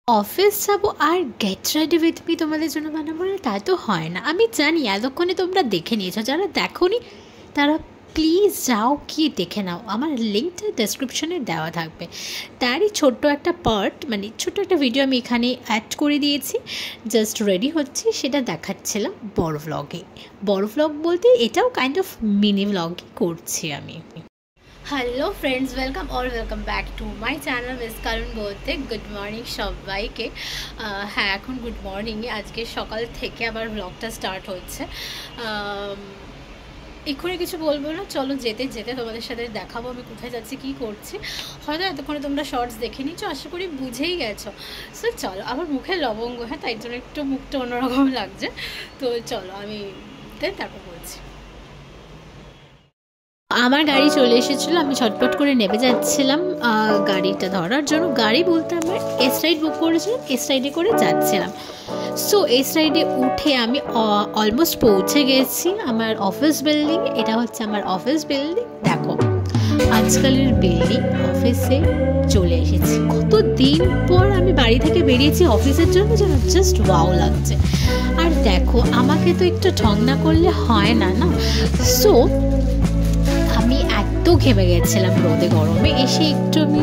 Office যাবো আর get ready with me তোমাদের জন্য বানাবো না, তা তো হয় না। আমি জানি এতক্ষণে তোমরা দেখে নিয়েছো, যারা দেখোনি তারা প্লিজ যাও গিয়ে দেখে নাও, আমার লিঙ্কটা ডেসক্রিপশনে দেওয়া থাকবে। তারই ছোট্ট একটা পার্ট, মানে ছোট্ট একটা ভিডিও আমি এখানে অ্যাড করে দিয়েছি। জাস্ট রেডি হচ্ছি, সেটা দেখাচ্ছিলাম বড় ভ্লগে। বড় ভ্লগ বলতে এটাও কাইন্ড অফ মিনি ভ্লগই করছি আমি। Hello friends, welcome back to my channel miss কারণ বলতে। গুড মর্নিং সবাইকে। হ্যাঁ, এখন গুড মর্নিংয়ে, আজকে সকাল থেকে আবার ব্লগটা স্টার্ট হচ্ছে। এক্ষুনি কিছু বলবো না, চলো যেতে যেতে তোমাদের সাথে দেখাবো আমি কোথায় যাচ্ছি, কী করছি। হয়তো এতক্ষণে তোমরা শর্টস দেখে নিচ্ছ, আশা করি বুঝেই গেছো। সো চলো, আবার মুখে লবঙ্গ, হ্যাঁ তাই জন্য একটু মুখটা অন্যরকম লাগছে। তো চলো আমি তারপর বলছি। আমার গাড়ি চলে এসেছিলো, আমি ছটপট করে নেমে যাচ্ছিলাম গাড়িটা ধরার জন্য। গাড়ি বলতে আমার এস রাইড বুক করেছিলাম, এস রাইডে করে যাচ্ছিলাম। সো এস রাইডে উঠে আমি অলমোস্ট পৌঁছে গেছি আমার অফিস বিল্ডিং। এটা হচ্ছে আমার অফিস বিল্ডিং। দেখো আজকালের বিল্ডিং, অফিসে চলে এসেছি। কত দিন পর আমি বাড়ি থেকে বেরিয়েছি অফিসের জন্য, যেন জাস্ট ওয়াও লাগছে। আর দেখো আমাকে তো একটু ঠং না করলে হয় না, না? সো আমি এত ঘেমে গেছিলাম রোদে গরমে, এসে একটু আমি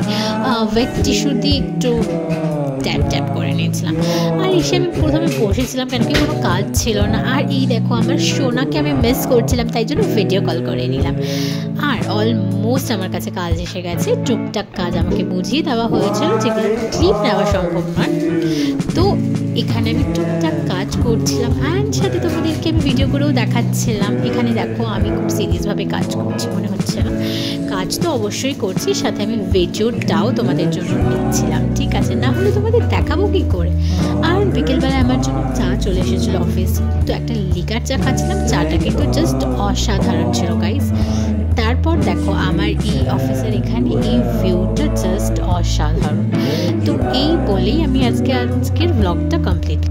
ওয়েট টিস্যু দিয়ে একটু ট্যাপ ট্যাপ করে নিয়েছিলাম। আর এসে আমি প্রথমে বসেছিলাম, কেন কি কোনো কাজ ছিল না। আর এই দেখো আমার সোনাকে আমি মিস করছিলাম, তাই জন্য ভিডিও কল করে নিলাম। আর অলমোস্ট আমার কাছে কাজ এসে গেছে, টুকটাক কাজ আমাকে বুঝিয়ে দেওয়া হয়েছিল, যেগুলো ক্লিপ নেওয়া সম্ভব নয়। তো এখানে আমি টুকটাক কাজ করছিলাম, অ্যান্ড সাথে তোমাদেরকে আমি ভিডিও করেও দেখাচ্ছিলাম। এখানে দেখো আমি খুব সিরিয়াসভাবে কাজ করছি মনে হচ্ছে না, কাজ তো অবশ্যই করছি, সাথে আমি ভিডিওটাও তোমাদের জন্য নিচ্ছিলাম, ঠিক আছে? না হলে তোমাদের দেখাবো কী করে। আর বিকেলবেলায় আমার জন্য চা চলে এসেছিলো অফিস, তো একটা লিকার চা খাচ্ছিলাম। চাটা কিন্তু জাস্ট অসাধারণ ছিল গাইস। তারপর দেখো আমার এই অফিসের এখানে এই ভিউটা জাস্ট অসাধারণ। তো এই বলেই আমি আজকের ব্লগটা কমপ্লিট